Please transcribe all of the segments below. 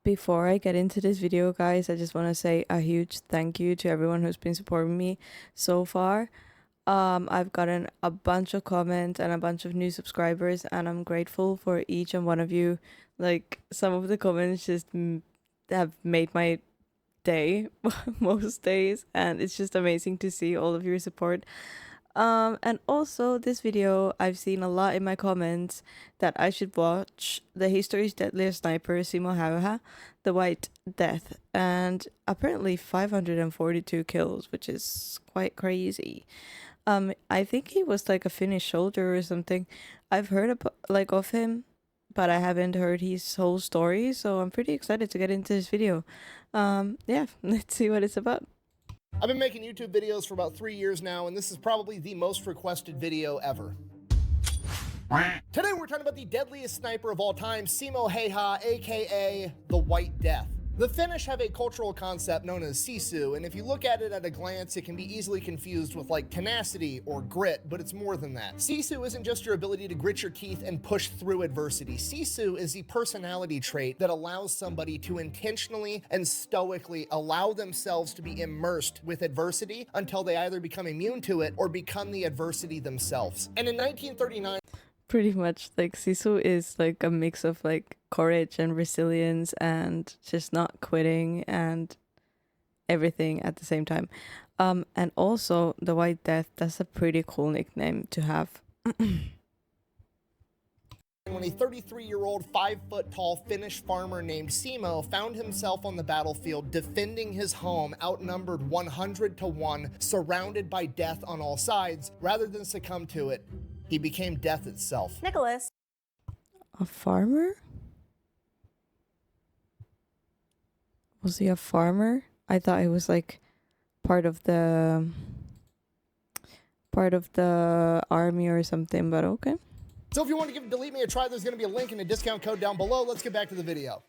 Before I get into this video, guys, I just want to say a huge thank you to everyone who's been supporting me so far. I've gotten a bunch of comments and a bunch of new subscribers, and I'm grateful for each and one of you. Like, some of the comments just have made my day most days, and it's just amazing to see all of your support. And also this video, I've seen a lot in my comments that I should watch the history's deadliest sniper, Simo Häyhä, the White Death, and apparently 542 kills, which is quite crazy. I think he was like a Finnish soldier or something. I've heard of him, but I haven't heard his whole story, so I'm pretty excited to get into this video. Yeah, let's see what it's about. I've been making YouTube videos for about 3 years now, and this is probably the most requested video ever. Today we're talking about the deadliest sniper of all time, Simo Häyhä, aka the White Death. The Finnish have a cultural concept known as Sisu, and if you look at it at a glance, it can be easily confused with like tenacity or grit, but it's more than that. Sisu isn't just your ability to grit your teeth and push through adversity. Sisu is the personality trait that allows somebody to intentionally and stoically allow themselves to be immersed with adversity until they either become immune to it or become the adversity themselves. And in 1939, pretty much like Sisu is like a mix of like courage and resilience and just not quitting and everything at the same time. And also the White Death, that's a pretty cool nickname to have. when a 33-year-old, 5-foot-tall Finnish farmer named Simo found himself on the battlefield defending his home, outnumbered 100 to 1, surrounded by death on all sides, rather than succumb to it, he became death itself. Nicholas. A farmer? Was he a farmer? I thought he was like part of the army or something, but okay. So if you want to give Delete Me a try, there's going to be a link and a discount code down below. Let's get back to the video.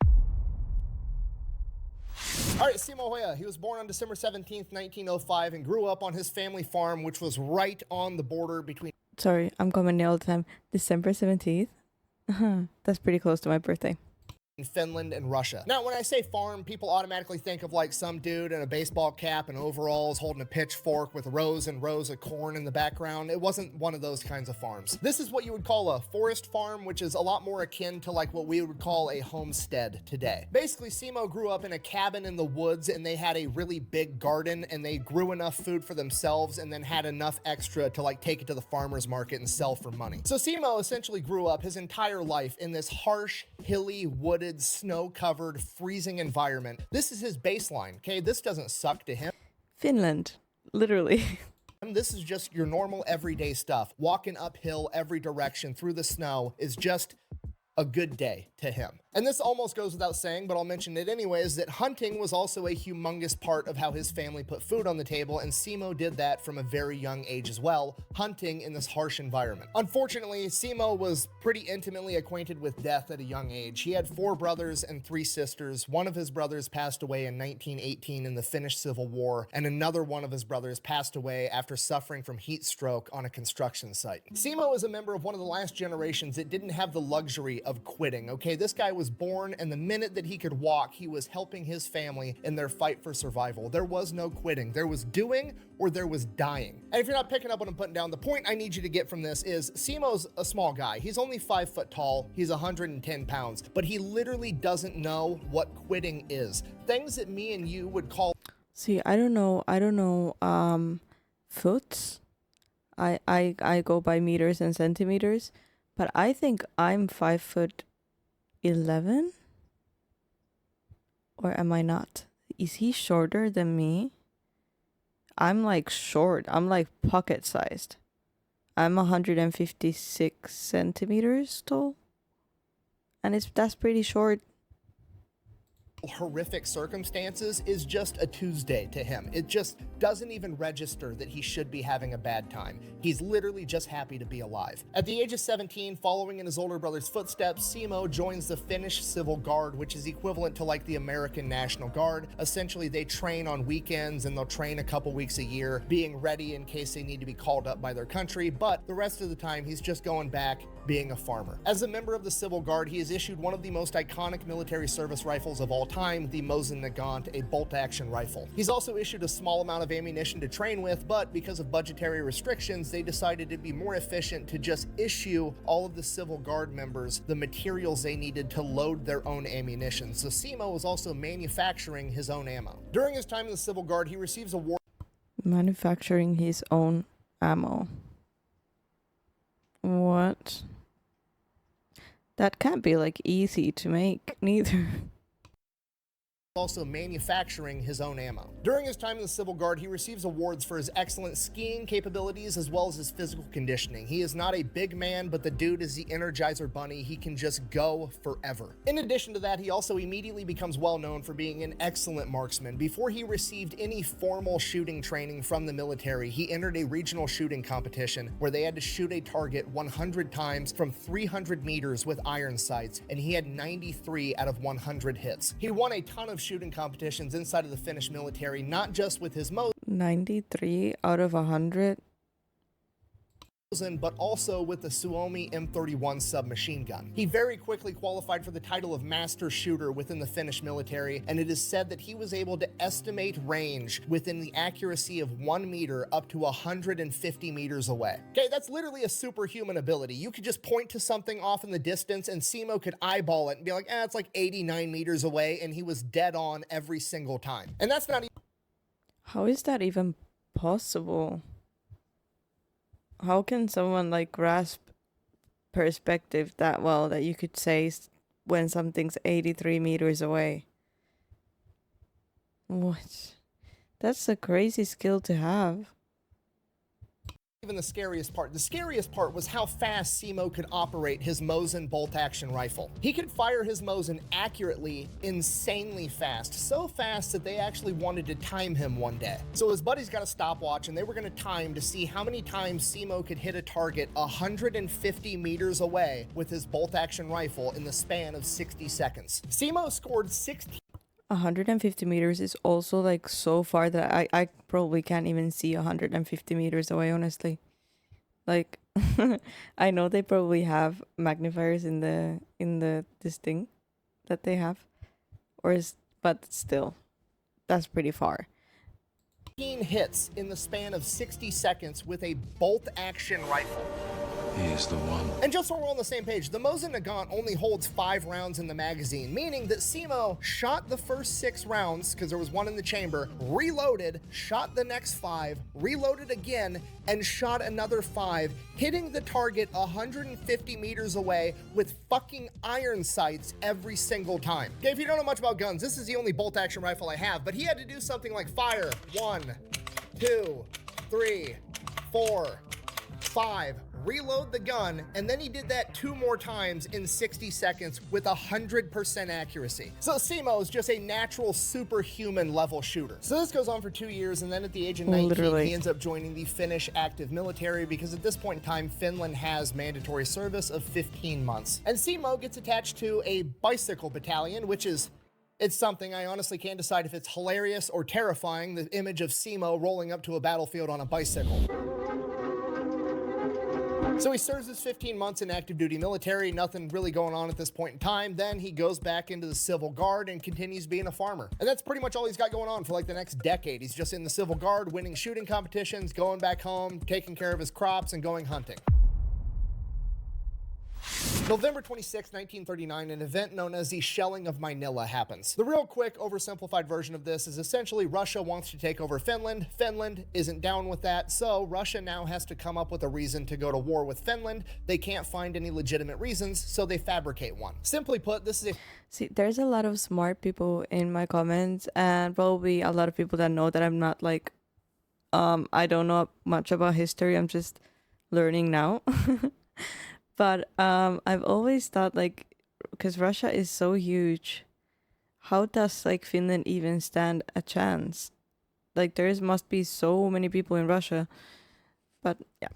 All right, Simo Häyhä, he was born on December 17th, 1905, and grew up on his family farm, which was right on the border between... Sorry, I'm commenting all the time. December 17th? That's pretty close to my birthday. Finland and Russia. Now, when I say farm, people automatically think of like some dude in a baseball cap and overalls holding a pitchfork with rows and rows of corn in the background. It wasn't one of those kinds of farms. This is what you would call a forest farm, which is a lot more akin to like what we would call a homestead today. Basically, Simo grew up in a cabin in the woods, and they had a really big garden, and they grew enough food for themselves and then had enough extra to like take it to the farmer's market and sell for money. So Simo essentially grew up his entire life in this harsh, hilly, wooded, snow-covered, freezing environment. This is his baseline, okay? This doesn't suck to him. Finland, literally. This is just your normal everyday stuff. Walking uphill every direction through the snow is just a good day to him. And this almost goes without saying, but I'll mention it anyways, that hunting was also a humongous part of how his family put food on the table, and Simo did that from a very young age as well, hunting in this harsh environment. Unfortunately, Simo was pretty intimately acquainted with death at a young age. He had 4 brothers and 3 sisters. One of his brothers passed away in 1918 in the Finnish Civil War, and another one of his brothers passed away after suffering from heat stroke on a construction site. Simo is a member of one of the last generations that didn't have the luxury of quitting, okay? This guy was born, and the minute that he could walk, he was helping his family in their fight for survival. There was no quitting. There was doing or there was dying. And if you're not picking up what I'm putting down, the point I need you to get from this is Simo's a small guy. He's only 5 foot tall. He's 110 pounds, but he literally doesn't know what quitting is. Things that me and you would call... See, I don't know, foot. I go by meters and centimeters, but I think I'm 5'11", or am I not? Is he shorter than me? I'm like short. I'm like pocket sized. I'm 156 centimeters tall, and that's pretty short. Horrific circumstances is just a Tuesday to him. It just doesn't even register that he should be having a bad time. He's literally just happy to be alive. At the age of 17, following in his older brother's footsteps, Simo joins the Finnish Civil Guard, which is equivalent to like the American National Guard. Essentially, they train on weekends, and they'll train a couple weeks a year, being ready in case they need to be called up by their country, but the rest of the time, he's just going back, being a farmer. As a member of the Civil Guard, he has issued one of the most iconic military service rifles of all time, the Mosin Nagant, a bolt-action rifle. He's also issued a small amount of ammunition to train with, but because of budgetary restrictions, they decided it'd be more efficient to just issue all of the Civil Guard members the materials they needed to load their own ammunition. So Simo is also manufacturing his own ammo. During his time in the Civil Guard, he receives awards. Manufacturing his own ammo. What? That can't be like easy to make, neither. Also manufacturing his own ammo. During his time in the Civil Guard, he receives awards for his excellent skiing capabilities as well as his physical conditioning. He is not a big man, but the dude is the Energizer Bunny. He can just go forever. In addition to that, he also immediately becomes well known for being an excellent marksman. Before he received any formal shooting training from the military, he entered a regional shooting competition where they had to shoot a target 100 times from 300 meters with iron sights, and he had 93 out of 100 hits. He won a ton of shooting competitions inside of the Finnish military, not just with his 93 out of 100. but also with the Suomi M31 submachine gun. He very quickly qualified for the title of master shooter within the Finnish military, and it is said that he was able to estimate range within the accuracy of 1 meter up to 150 meters away. Okay, that's literally a superhuman ability. You could just point to something off in the distance and Simo could eyeball it and be like, it's like 89 meters away, and he was dead on every single time. And that's not even... How is that even possible? How can someone like grasp perspective that well that you could say when something's 83 meters away? What? That's a crazy skill to have. Even the scariest part. The scariest part was how fast Simo could operate his Mosin bolt-action rifle. He could fire his Mosin accurately, insanely fast. So fast that they actually wanted to time him one day. So his buddies got a stopwatch and they were going to time to see how many times Simo could hit a target 150 meters away with his bolt-action rifle in the span of 60 seconds. Simo scored 16... 150 meters is also like so far that I probably can't even see 150 meters away, honestly. Like I know they probably have magnifiers in this thing that they have, but still, that's pretty far. 15 hits in the span of 60 seconds with a bolt-action rifle. He is the one. And just so we're on the same page, the Mosin Nagant only holds 5 rounds in the magazine, meaning that Simo shot the first 6 rounds, because there was 1 in the chamber, reloaded, shot the next 5, reloaded again, and shot another 5, hitting the target 150 meters away with fucking iron sights every single time. Okay, if you don't know much about guns, this is the only bolt-action rifle I have, but he had to do something like fire 1, 2, 3, 4, 5, reload the gun, and then he did that 2 more times in 60 seconds with 100% accuracy. So Simo is just a natural superhuman level shooter. So this goes on for 2 years, and then at the age of 19, Literally. he ends up joining the Finnish active military because at this point in time, Finland has mandatory service of 15 months. And Simo gets attached to a bicycle battalion, which is... it's something I honestly can't decide if it's hilarious or terrifying, the image of Simo rolling up to a battlefield on a bicycle. So he serves his 15 months in active duty military, nothing really going on at this point in time. Then he goes back into the Civil Guard and continues being a farmer. And that's pretty much all he's got going on for like the next decade. He's just in the Civil Guard, winning shooting competitions, going back home, taking care of his crops, and going hunting. November 26, 1939, an event known as the Shelling of Manila happens. The real quick, oversimplified version of this is essentially Russia wants to take over Finland. Finland isn't down with that, so Russia now has to come up with a reason to go to war with Finland. They can't find any legitimate reasons, so they fabricate one. Simply put, this is a... See, there's a lot of smart people in my comments, and probably a lot of people that know that I'm not like, I don't know much about history. I'm just learning now. But I've always thought, like, because Russia is so huge, how does like Finland even stand a chance? Like, must be so many people in Russia. But yeah,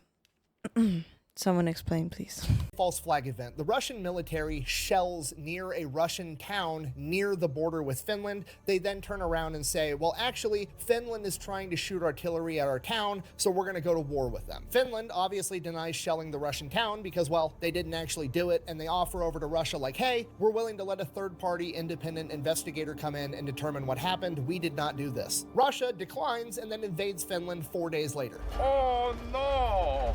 Someone explain, please. False flag event. The Russian military shells near a Russian town near the border with Finland. They then turn around and say, well, actually, Finland is trying to shoot artillery at our town, so we're going to go to war with them. Finland obviously denies shelling the Russian town because, well, they didn't actually do it, and they offer over to Russia like, hey, we're willing to let a third-party independent investigator come in and determine what happened. We did not do this. Russia declines and then invades Finland 4 days later. Oh no!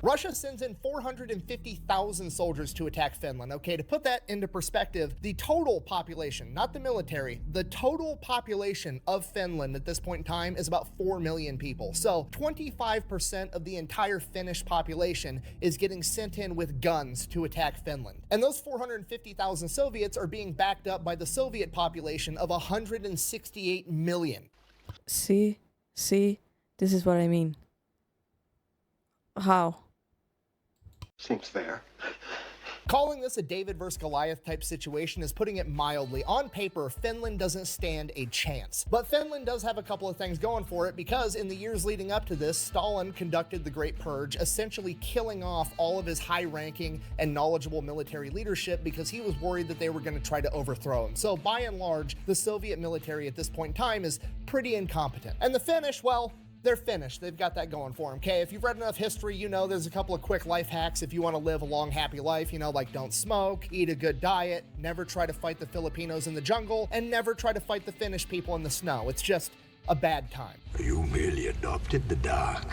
Russia sends in 450,000 soldiers to attack Finland. Okay, to put that into perspective, the total population, not the military, the total population of Finland at this point in time is about 4 million people. So 25% of the entire Finnish population is getting sent in with guns to attack Finland. And those 450,000 Soviets are being backed up by the Soviet population of 168 million. See, this is what I mean. How? Seems fair. Calling this a David versus Goliath type situation is putting it mildly. On paper, Finland doesn't stand a chance. But Finland does have a couple of things going for it because in the years leading up to this, Stalin conducted the Great Purge, essentially killing off all of his high-ranking and knowledgeable military leadership because he was worried that they were going to try to overthrow him. So by and large, the Soviet military at this point in time is pretty incompetent. And the Finnish, well, they're Finnish. They've got that going for them, okay? If you've read enough history, you know there's a couple of quick life hacks if you want to live a long, happy life, you know, like don't smoke, eat a good diet, never try to fight the Filipinos in the jungle, and never try to fight the Finnish people in the snow. It's just a bad time. You merely adopted the dark.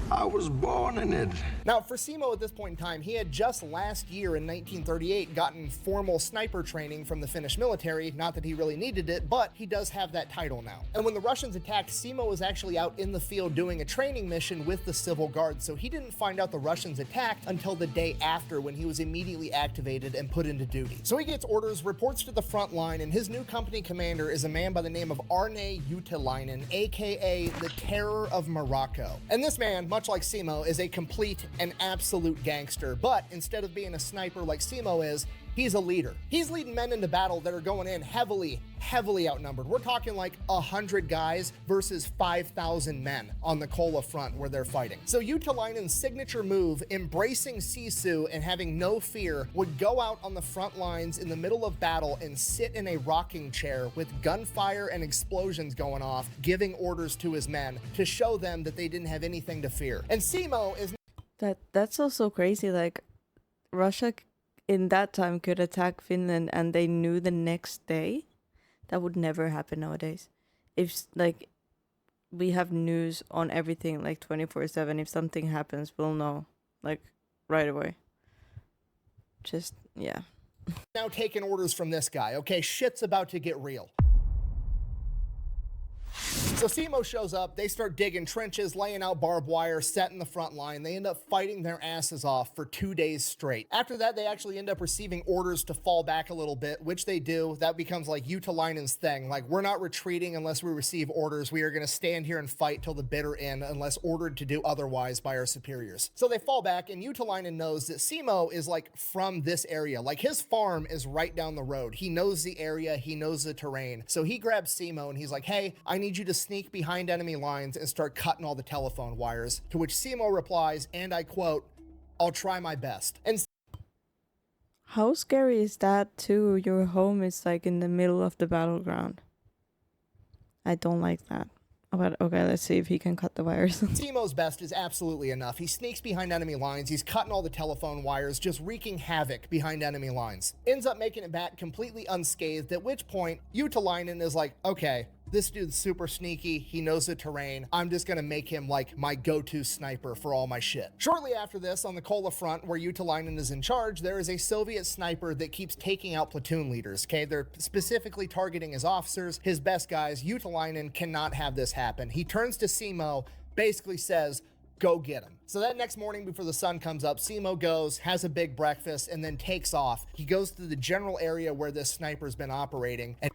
I was born in it. Now, for Simo at this point in time, he had just last year in 1938 gotten formal sniper training from the Finnish military. Not that he really needed it, but he does have that title now. And when the Russians attacked, Simo was actually out in the field doing a training mission with the civil guard, so he didn't find out the Russians attacked until the day after when he was immediately activated and put into duty. So he gets orders, reports to the front line, and his new company commander is a man by the name of Arne Utilainen, aka the Terror of Morocco. And this man, much like Simo, is a complete and absolute gangster, but instead of being a sniper like Simo is, he's a leader. He's leading men into battle that are going in heavily outnumbered. We're talking like 100 guys versus 5,000 men on the Kola front where they're fighting. So Utilainen's signature move, embracing Sisu and having no fear, would go out on the front lines in the middle of battle and sit in a rocking chair with gunfire and explosions going off, giving orders to his men to show them that they didn't have anything to fear. And Simo is That's also crazy. Like, Russia in that time could attack Finland and they knew the next day. That would never happen nowadays. If like we have news on everything like 24/7, if something happens, we'll know like right away. Just yeah. now taking orders from this guy. Okay, shit's about to get real. So Simo shows up, they start digging trenches, laying out barbed wire, setting the front line. They end up fighting their asses off for 2 days straight. After that, they actually end up receiving orders to fall back a little bit, which they do. That becomes like Utilainen's thing. Like, we're not retreating unless we receive orders. We are going to stand here and fight till the bitter end unless ordered to do otherwise by our superiors. So they fall back, and Utilainen knows that Simo is like from this area. Like, his farm is right down the road. He knows the area, he knows the terrain. So he grabs Simo and he's like, hey, I need you to sneak behind enemy lines and start cutting all the telephone wires. To which Simo replies, and I quote, I'll try my best. And How scary is that too? Your home is like in the middle of the battleground. I don't like that. But okay, let's see if he can cut the wires. Simo's best is absolutely enough. He sneaks behind enemy lines, he's cutting all the telephone wires, just wreaking havoc behind enemy lines. Ends up making it back completely unscathed, at which point Utilainen is like, okay, this dude's super sneaky, he knows the terrain, I'm just gonna make him like my go-to sniper for all my shit. Shortly after this, on the Kola front, where Utilainen is in charge, there is a Soviet sniper that keeps taking out platoon leaders, okay? They're specifically targeting his officers, his best guys. Utilainen cannot have this happen. He turns to Simo, basically says, go get him. So that next morning before the sun comes up, Simo goes, has a big breakfast, and then takes off. He goes to the general area where this sniper's been operating, and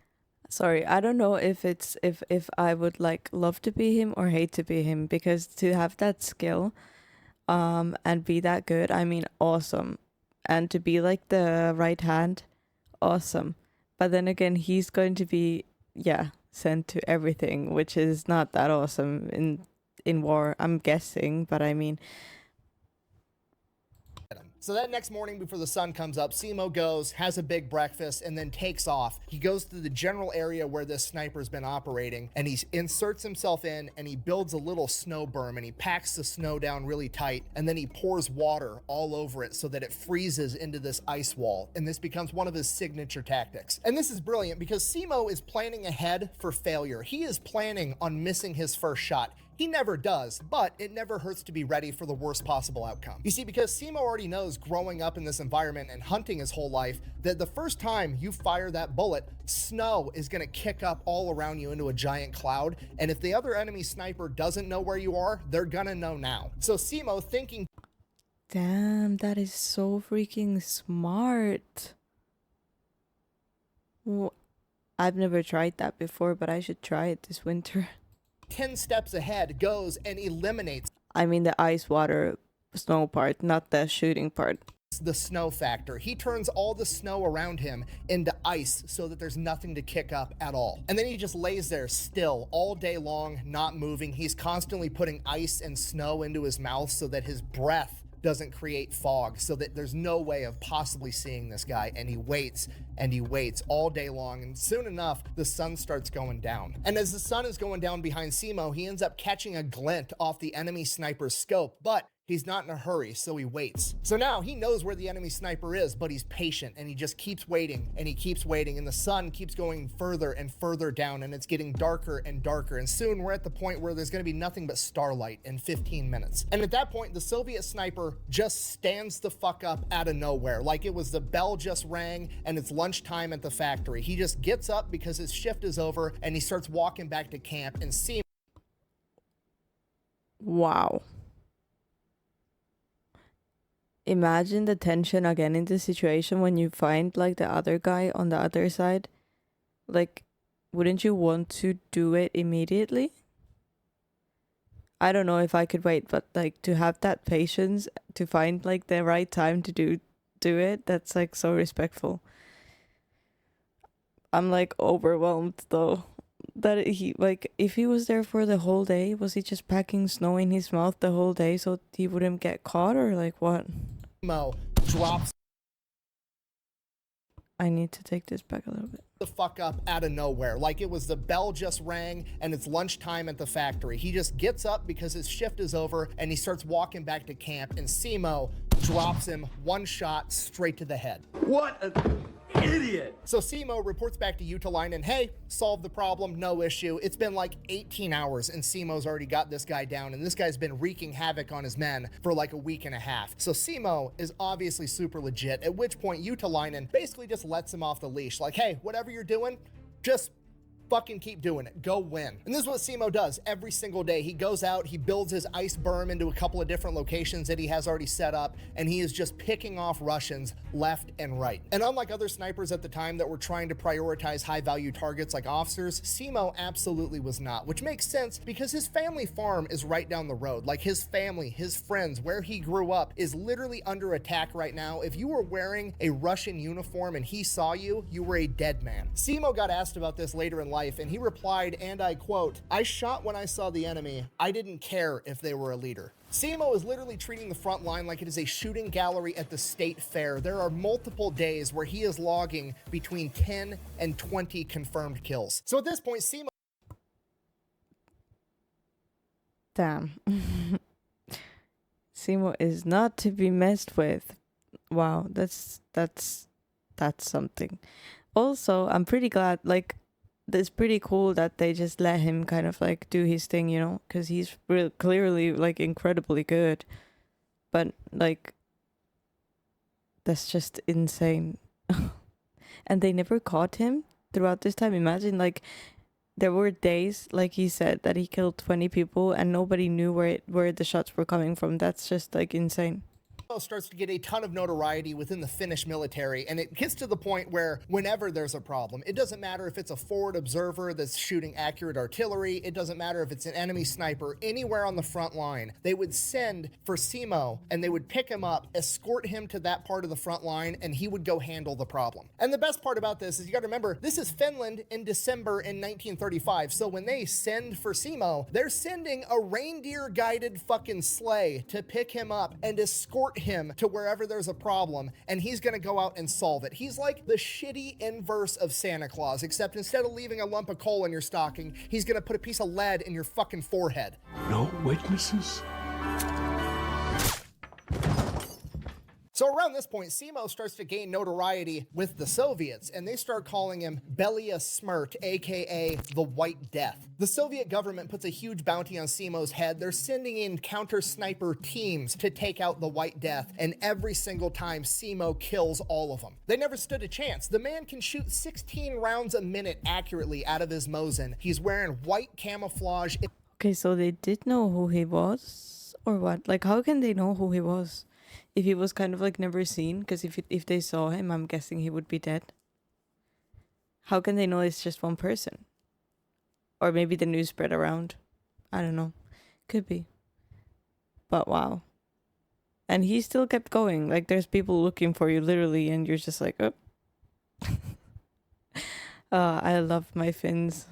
Sorry, I don't know if it's if I would like love to be him or hate to be him, because to have that skill and be that good, I mean awesome. And to be like the right hand, awesome. But then again, he's going to be sent to everything, which is not that awesome in war, I'm guessing, but I mean, So that next morning before the sun comes up, Simo goes, has a big breakfast, and then takes off. He goes to the general area where this sniper's been operating, and he inserts himself in, and he builds a little snow berm, and he packs the snow down really tight, and then he pours water all over it so that it freezes into this ice wall, and this becomes one of his signature tactics. And this is brilliant because Simo is planning ahead for failure. He is planning on missing his first shot. He never does, but it never hurts to be ready for the worst possible outcome. You see, because Simo already knows growing up in this environment and hunting his whole life that the first time you fire that bullet, snow is gonna kick up all around you into a giant cloud. And if the other enemy sniper doesn't know where you are, they're gonna know now. So Simo, thinking, damn, that is so freaking smart. Well, I've never tried that before, but I should try it this winter. 10 steps ahead, goes and eliminates I mean the ice water snow part, not the shooting part. the snow factor. He turns all the snow around him into ice so that there's nothing to kick up at all. And then he just lays there still all day long, not moving. He's constantly putting ice and snow into his mouth so that his breath doesn't create fog, so that there's no way of possibly seeing this guy. And he waits all day long, and soon enough the sun starts going down. And as the sun is going down behind Simo, he ends up catching a glint off the enemy sniper's scope, but he's not in a hurry, so he waits. So now he knows where the enemy sniper is, but he's patient, and he just keeps waiting, and he keeps waiting, and the sun keeps going further and further down, and it's getting darker and darker, and soon we're at the point where there's gonna be nothing but starlight in 15 minutes. And at that point, the Soviet sniper just stands the fuck up out of nowhere, like it was the bell just rang, and it's lunchtime at the factory. He just gets up because his shift is over, and he starts walking back to camp, and Wow. Imagine the tension again in this situation when you find like the other guy on the other side. Like, wouldn't you want to do it immediately? I don't know if I could wait, but like to have that patience to find like the right time to do it, that's like so respectful. I'm like overwhelmed though. That he, like, if he was there for the whole day, was he just packing snow in his mouth the whole day so he wouldn't get caught, or like what? Simo drops I need to take this back a little bit. the fuck up out of nowhere, like it was the bell just rang and it's lunchtime at the factory. He just gets up because his shift is over, and he starts walking back to camp, and Simo drops him one shot straight to the head. What an idiot! So Simo reports back to Utalainen, hey, solved the problem, no issue. It's been like 18 hours and Simo's already got this guy down, and this guy's been wreaking havoc on his men for like a week and a half. So Simo is obviously super legit, at which point Utalainen basically just lets him off the leash, like, hey, whatever you're doing, just fucking keep doing it. Go win. And this is what Simo does every single day. He goes out, he builds his ice berm into a couple of different locations that he has already set up, and he is just picking off Russians left and right. And unlike other snipers at the time that were trying to prioritize high value targets like officers, Simo absolutely was not, which makes sense because his family farm is right down the road. Like his family, his friends, where he grew up is literally under attack right now. If you were wearing a Russian uniform and he saw you, you were a dead man. Simo got asked about this later in life, and he replied, and I quote, I shot when I saw the enemy. I didn't care if they were a leader. Simo is literally treating the front line like it is a shooting gallery at the state fair. There are multiple days where he is logging between 10 and 20 confirmed kills. So at this point, Simo Damn. Simo is not to be messed with. Wow, that's something. Also, I'm pretty glad, like, it's pretty cool that they just let him kind of like do his thing, you know, because he's real clearly like incredibly good. But like, that's just insane. And they never caught him throughout this time. Imagine, like, there were days, like he said, that he killed 20 people and nobody knew where the shots were coming from. That's just like insane. starts to get a ton of notoriety within the Finnish military, and it gets to the point where whenever there's a problem, it doesn't matter if it's a forward observer that's shooting accurate artillery, it doesn't matter if it's an enemy sniper, anywhere on the front line, they would send for Simo and they would pick him up, escort him to that part of the front line, and he would go handle the problem. And the best part about this is you gotta remember, this is Finland in December in 1935, so when they send for Simo, they're sending a reindeer-guided fucking sleigh to pick him up and escort him to wherever there's a problem, and he's gonna go out and solve it. He's like the shitty inverse of Santa Claus, except instead of leaving a lump of coal in your stocking, he's gonna put a piece of lead in your fucking forehead. No witnesses? So around this point, Simo starts to gain notoriety with the Soviets, and they start calling him Belia Smrt, aka the White Death. The Soviet government puts a huge bounty on Simo's head. They're sending in counter-sniper teams to take out the White Death, and every single time Simo kills all of them. They never stood a chance. The man can shoot 16 rounds a minute accurately out of his Mosin. He's wearing white camouflage. Okay, so they did know who he was, or what? Like, how can they know who he was? If he was kind of like never seen, because if they saw him, I'm guessing he would be dead. How can they know it's just one person? Or maybe the news spread around. I don't know. Could be. But wow. And he still kept going. Like, there's people looking for you literally, and you're just like, oh. I love my Finns.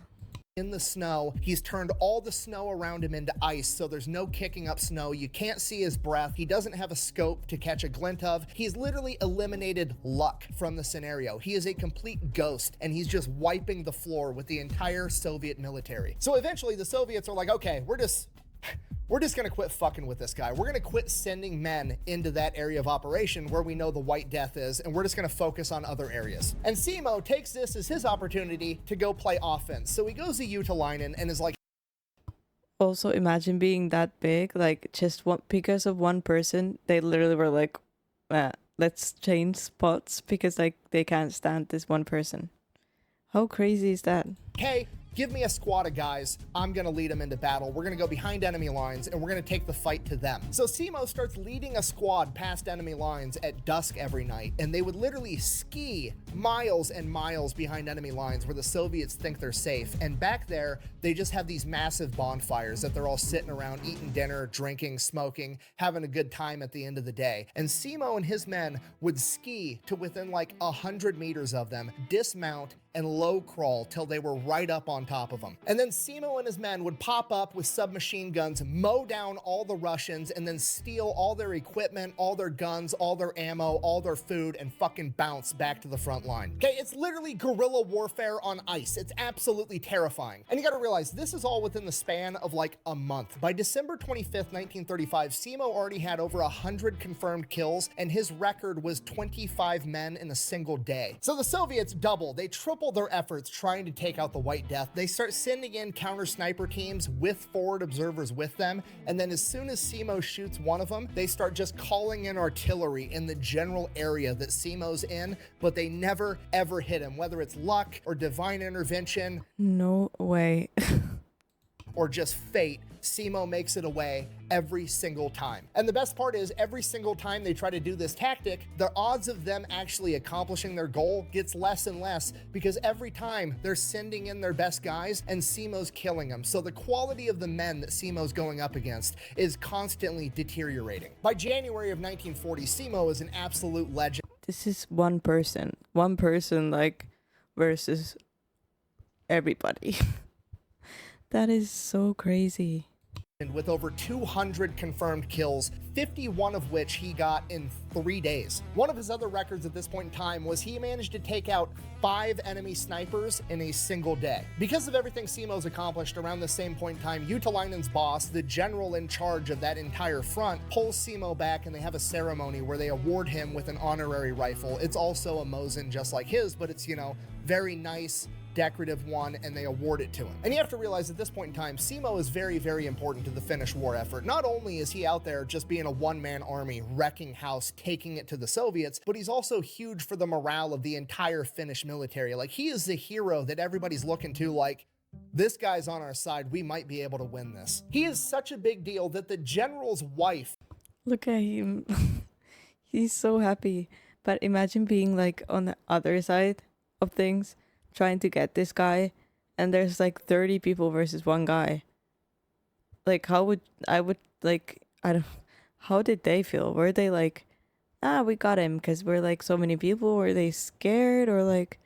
In the snow. He's turned all the snow around him into ice, so there's no kicking up snow. You can't see his breath. He doesn't have a scope to catch a glint of. He's literally eliminated luck from the scenario. He is a complete ghost, and he's just wiping the floor with the entire Soviet military. So eventually the Soviets are like, okay, we're just gonna quit fucking with this guy. We're gonna quit sending men into that area of operation where we know the White Death is, and we're just gonna focus on other areas. And Simo takes this as his opportunity to go play offense. So he goes to Utalainen and is like, Also, imagine being that big, like just one because of one person. They literally were like, let's change spots because like they can't stand this one person. How crazy is that? hey, give me a squad of guys. I'm gonna lead them into battle. We're gonna go behind enemy lines and we're gonna take the fight to them. So Simo starts leading a squad past enemy lines at dusk every night, and they would literally ski miles and miles behind enemy lines where the Soviets think they're safe. And back there, they just have these massive bonfires that they're all sitting around eating dinner, drinking, smoking, having a good time at the end of the day. And Simo and his men would ski to within like 100 meters of them, dismount, and low crawl till they were right up on top of them. And then Simo and his men would pop up with submachine guns, mow down all the Russians, and then steal all their equipment, all their guns, all their ammo, all their food, and fucking bounce back to the front line. Okay, it's literally guerrilla warfare on ice. It's absolutely terrifying. And you gotta realize, this is all within the span of like a month. By December 25th, 1935, Simo already had over 100 confirmed kills, and his record was 25 men in a single day. So the Soviets double, they triple their efforts trying to take out the White Death. They start sending in counter sniper teams with forward observers with them, and then as soon as Simo shoots one of them, they start just calling in artillery in the general area that Simo's in, but they never ever hit him, whether it's luck or divine intervention. No way. Or just fate. Simo makes it away every single time. And the best part is, every single time they try to do this tactic, the odds of them actually accomplishing their goal gets less and less, because every time they're sending in their best guys and Simo's killing them. So the quality of the men that Simo's going up against is constantly deteriorating. By January of 1940, Simo is an absolute legend. This is one person like versus everybody. That is so crazy. With over 200 confirmed kills, 51 of which he got in 3 days. One of his other records at this point in time was he managed to take out 5 enemy snipers in a single day. Because of everything Simo's accomplished, around the same point in time, Utalainen's boss, the general in charge of that entire front, pulls Simo back, and they have a ceremony where they award him with an honorary rifle. It's also a Mosin just like his, but it's, you know, very nice, decorative one, and they award it to him. And you have to realize at this point in time, Simo is very, very important to the Finnish war effort. Not only is he out there just being a one-man army, wrecking house, taking it to the Soviets, but he's also huge for the morale of the entire Finnish military. Like, he is the hero that everybody's looking to, like, this guy's on our side, we might be able to win this. He is such a big deal that the general's wife... Look at him. He's so happy. But imagine being like on the other side of things, trying to get this guy, and there's like 30 people versus one guy. Like, how would I would like, I don't, how did they feel? Were they like, ah, we got him because we're like so many people? Were they scared? Or like,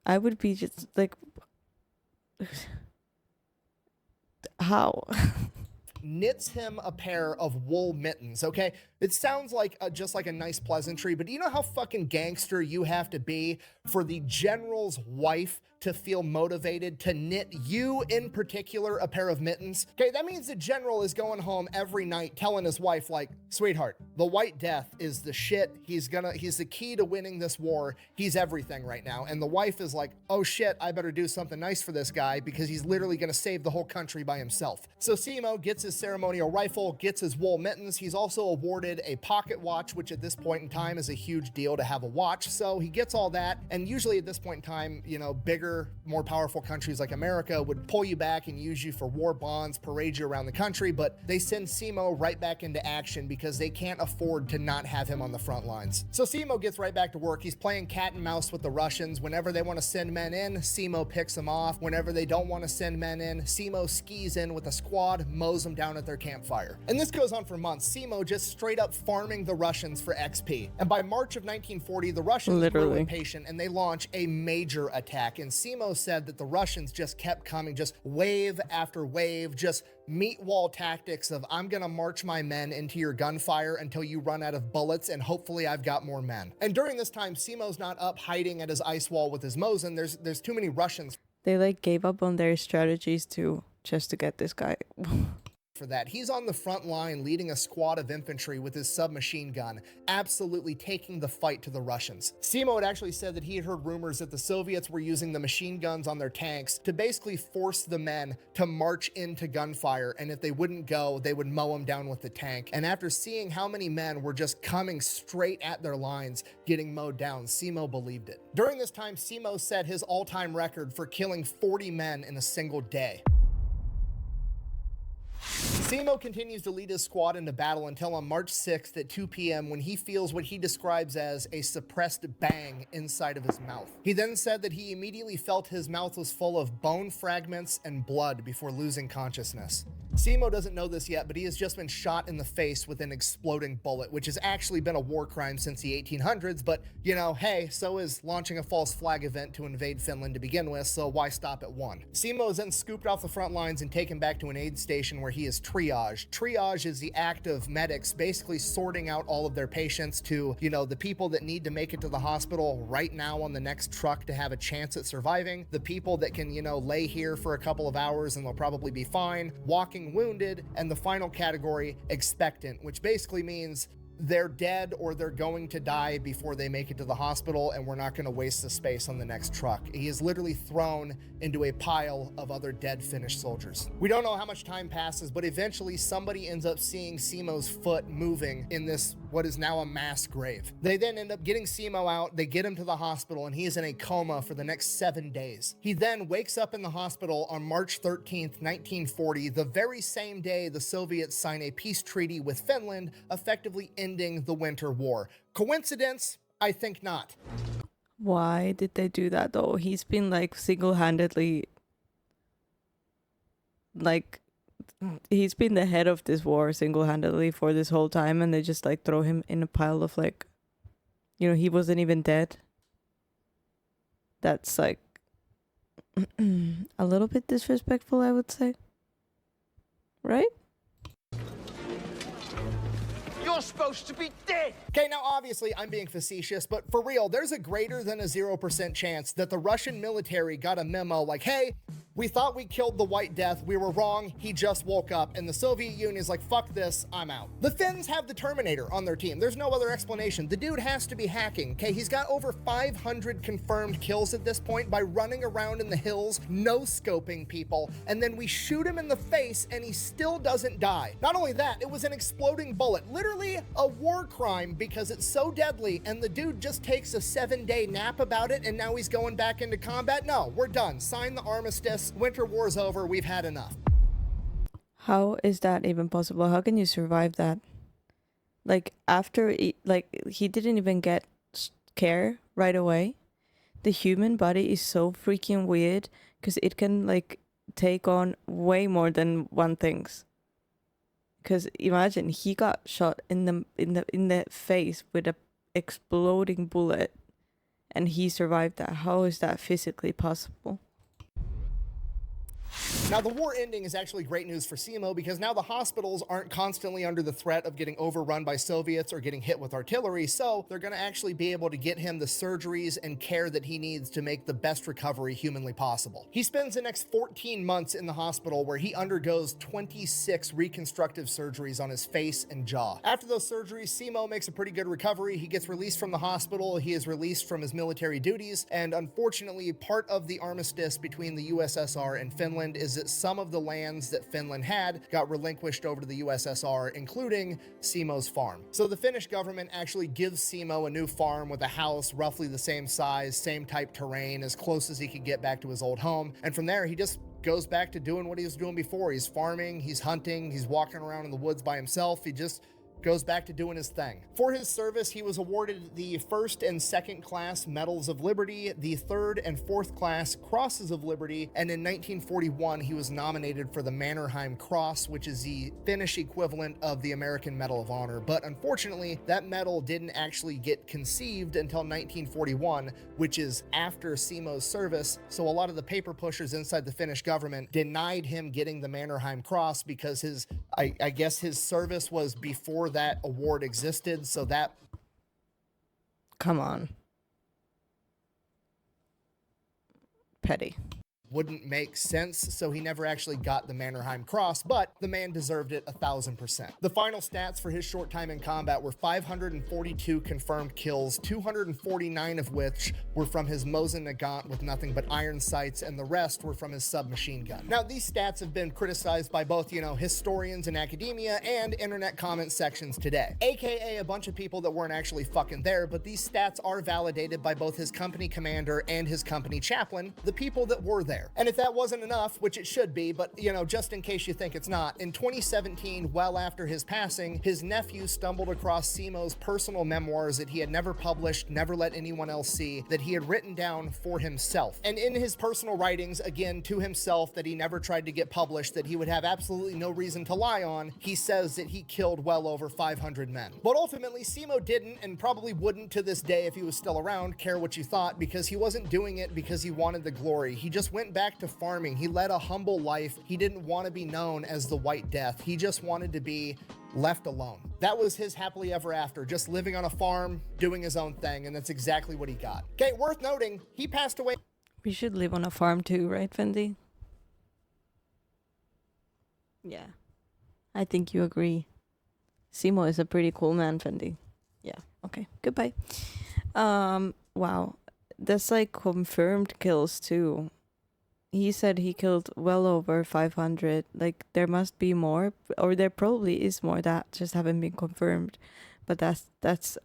I would be just like, how? Knits him a pair of wool mittens, okay? It sounds like just like a nice pleasantry, but do you know how fucking gangster you have to be for the general's wife to feel motivated to knit you in particular a pair of mittens? Okay, that means the general is going home every night telling his wife, like, sweetheart, the White Death is the shit. He's the key to winning this war. He's everything right now. And the wife is like, oh shit, I better do something nice for this guy because he's literally gonna save the whole country by himself. So Simo gets his ceremonial rifle, gets his wool mittens. He's also awarded a pocket watch, which at this point in time is a huge deal to have a watch. So he gets all that. And usually at this point in time, you know, bigger, more powerful countries like America would pull you back and use you for war bonds, parade you around the country. But they send Simo right back into action because they can't afford to not have him on the front lines. So Simo gets right back to work. He's playing cat and mouse with the Russians. Whenever they want to send men in, Simo picks them off. Whenever they don't want to send men in, Simo skis in with a squad, mows them down at their campfire. And this goes on for months. Simo just straight up farming the Russians for XP. And by March of 1940, the Russians grew impatient and they launch a major attack. And Simo said that the Russians just kept coming, just wave after wave, just meat wall tactics of I'm gonna march my men into your gunfire until you run out of bullets and hopefully I've got more men. And during this time, Simo's not up hiding at his ice wall with his Mosin. There's too many Russians. They like gave up on their strategies too, just to get this guy. For that. He's on the front line leading a squad of infantry with his submachine gun, absolutely taking the fight to the Russians. Simo had actually said that he had heard rumors that the Soviets were using the machine guns on their tanks to basically force the men to march into gunfire, and if they wouldn't go, they would mow them down with the tank. And after seeing how many men were just coming straight at their lines, getting mowed down, Simo believed it. During this time, Simo set his all-time record for killing 40 men in a single day. Simo continues to lead his squad into battle until on March 6th at 2 p.m. when he feels what he describes as a suppressed bang inside of his mouth. He then said that he immediately felt his mouth was full of bone fragments and blood before losing consciousness. Simo doesn't know this yet, but he has just been shot in the face with an exploding bullet, which has actually been a war crime since the 1800s, but, you know, hey, so is launching a false flag event to invade Finland to begin with, so why stop at one? Simo is then scooped off the front lines and taken back to an aid station where he is triaged. Triage is the act of medics basically sorting out all of their patients to, you know, the people that need to make it to the hospital right now on the next truck to have a chance at surviving, the people that can, you know, lay here for a couple of hours and they'll probably be fine, walking wounded, and the final category, expectant, which basically means they're dead or they're going to die before they make it to the hospital, and we're not going to waste the space on the next truck. He is literally thrown into a pile of other dead Finnish soldiers. We don't know how much time passes, but eventually somebody ends up seeing Simo's foot moving in this, what is now a mass grave. They then end up getting Simo out, they get him to the hospital, and he is in a coma for the next 7 days. He then wakes up in the hospital on March 13th, 1940, the very same day the Soviets sign a peace treaty with Finland, effectively ending the Winter War. Coincidence? I think not. Why did they do that though? He's been like single-handedly, like, he's been the head of this war single-handedly for this whole time, and they just like throw him in a pile of like, you know, he wasn't even dead. That's like a little bit disrespectful, I would say. Right? You're supposed to be dead! Okay, now obviously I'm being facetious, but for real, there's a greater than a 0% chance that the Russian military got a memo like, hey, we thought we killed the White Death, we were wrong, he just woke up, and the Soviet Union is like, fuck this, I'm out. The Finns have the Terminator on their team. There's no other explanation. The dude has to be hacking, okay? He's got over 500 confirmed kills at this point by running around in the hills, no-scoping people, and then we shoot him in the face and he still doesn't die. Not only that, it was an exploding bullet, literally a war crime because it's so deadly, and the dude just takes a 7-day nap about it and now he's going back into combat. No, we're done. Sign the armistice. Winter War's over. We've had enough. How is that even possible? How can you survive that? Like after he didn't even get care right away. The human body is so freaking weird because it can like take on way more than one things. Because imagine he got shot in the face with a exploding bullet, and he survived that. How is that physically possible? Now, the war ending is actually great news for Simo because now the hospitals aren't constantly under the threat of getting overrun by Soviets or getting hit with artillery, so they're going to actually be able to get him the surgeries and care that he needs to make the best recovery humanly possible. He spends the next 14 months in the hospital where he undergoes 26 reconstructive surgeries on his face and jaw. After those surgeries, Simo makes a pretty good recovery. He gets released from the hospital, he is released from his military duties, and unfortunately, part of the armistice between the USSR and Finland is that some of the lands that Finland had got relinquished over to the USSR, including Simo's farm. So the Finnish government actually gives Simo a new farm with a house roughly the same size, same type terrain, as close as he could get back to his old home. And from there, he just goes back to doing what he was doing before. He's farming, he's hunting, he's walking around in the woods by himself. He just goes back to doing his thing. For his service, he was awarded the 1st and 2nd class Medals of Liberty, the 3rd and 4th class Crosses of Liberty, and in 1941, he was nominated for the Mannerheim Cross, which is the Finnish equivalent of the American Medal of Honor. But unfortunately, that medal didn't actually get conceived until 1941, which is after Simo's service, so a lot of the paper pushers inside the Finnish government denied him getting the Mannerheim Cross because I guess his service was before that award existed, so that... Come on. Petty. wouldn't make sense, so he never actually got the Mannerheim Cross, but the man deserved it 1,000%. The final stats for his short time in combat were 542 confirmed kills, 249 of which were from his Mosin Nagant with nothing but iron sights, and the rest were from his submachine gun. Now, these stats have been criticized by both, historians in academia and internet comment sections today, aka a bunch of people that weren't actually fucking there, but these stats are validated by both his company commander and his company chaplain, the people that were there. And if that wasn't enough, which it should be, but just in case you think it's not, in 2017, well after his passing, his nephew stumbled across Simo's personal memoirs that he had never published, never let anyone else see, that he had written down for himself. And in his personal writings, again, to himself, that he never tried to get published, that he would have absolutely no reason to lie on, he says that he killed well over 500 men. But ultimately, Simo didn't, and probably wouldn't to this day if he was still around, care what you thought, because he wasn't doing it because he wanted the glory. He just went back to farming. He led a humble life. He didn't want to be known as the White Death. He just wanted to be left alone. That was his happily ever after, just living on a farm, doing his own thing, and that's exactly what he got. Okay, worth noting, he passed away. We should live on a farm too, right, Fendi? Yeah. I think you agree. Simo is a pretty cool man, Fendi. Yeah, okay. Goodbye. Wow. That's like confirmed kills too. He said he killed well over 500. Like, there must be more, or there probably is more that just haven't been confirmed. But that's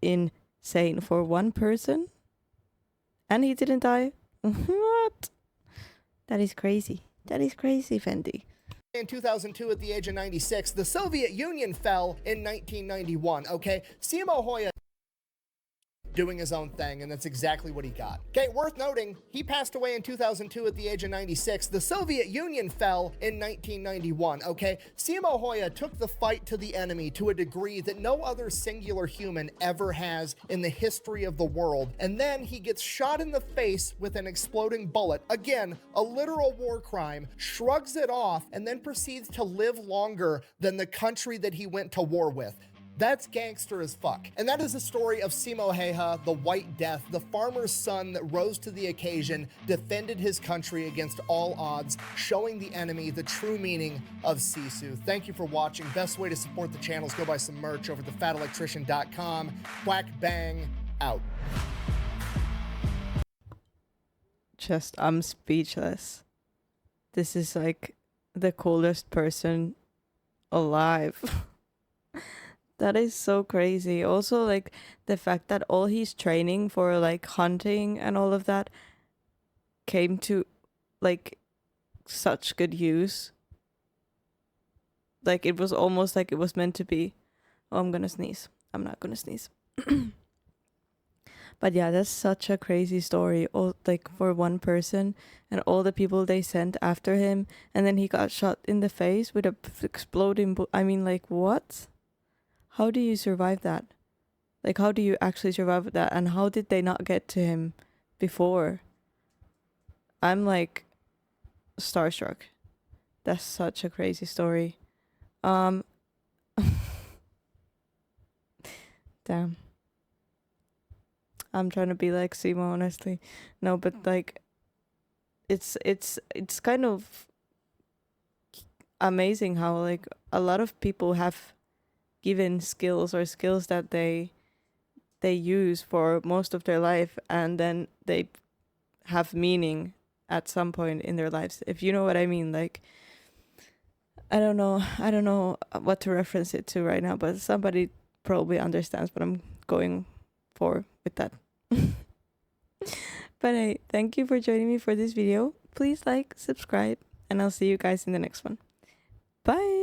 insane for one person. And he didn't die. What? That is crazy. That is crazy, Fendi. In 2002, at the age of 96, the Soviet Union fell in 1991. Okay, Simo Häyhä doing his own thing, and that's exactly what he got. Okay, worth noting, he passed away in 2002 at the age of 96. The Soviet Union fell in 1991, okay? Simo Häyhä took the fight to the enemy to a degree that no other singular human ever has in the history of the world, and then he gets shot in the face with an exploding bullet, again, a literal war crime, shrugs it off, and then proceeds to live longer than the country that he went to war with. That's gangster as fuck. And that is the story of Simo Häyhä, the White Death, the farmer's son that rose to the occasion, defended his country against all odds, showing the enemy the true meaning of Sisu. Thank you for watching. Best way to support the channel is go buy some merch over at thefatelectrician.com. Quack bang out. I'm speechless. This is like the coolest person alive. That is so crazy. Also, like, the fact that all his training for, like, hunting and all of that came to, like, such good use. Like, it was almost like it was meant to be. Oh, I'm gonna sneeze. I'm not gonna sneeze. But yeah, that's such a crazy story. All like for one person and all the people they sent after him, and then he got shot in the face with a exploding. I mean, like what? How do you survive that? Like, how do you actually survive that? And how did they not get to him before? I'm like starstruck. That's such a crazy story. Um, damn. I'm trying to be like Simo, honestly. No, but like, it's kind of amazing how like a lot of people have given skills or skills that they use for most of their life, and then they have meaning at some point in their lives, if you know what I mean. Like, I don't know what to reference it to right now, but somebody probably understands what I'm going for with that. But hey, thank you for joining me for this video. Please like, subscribe, and I'll see you guys in the next one. Bye.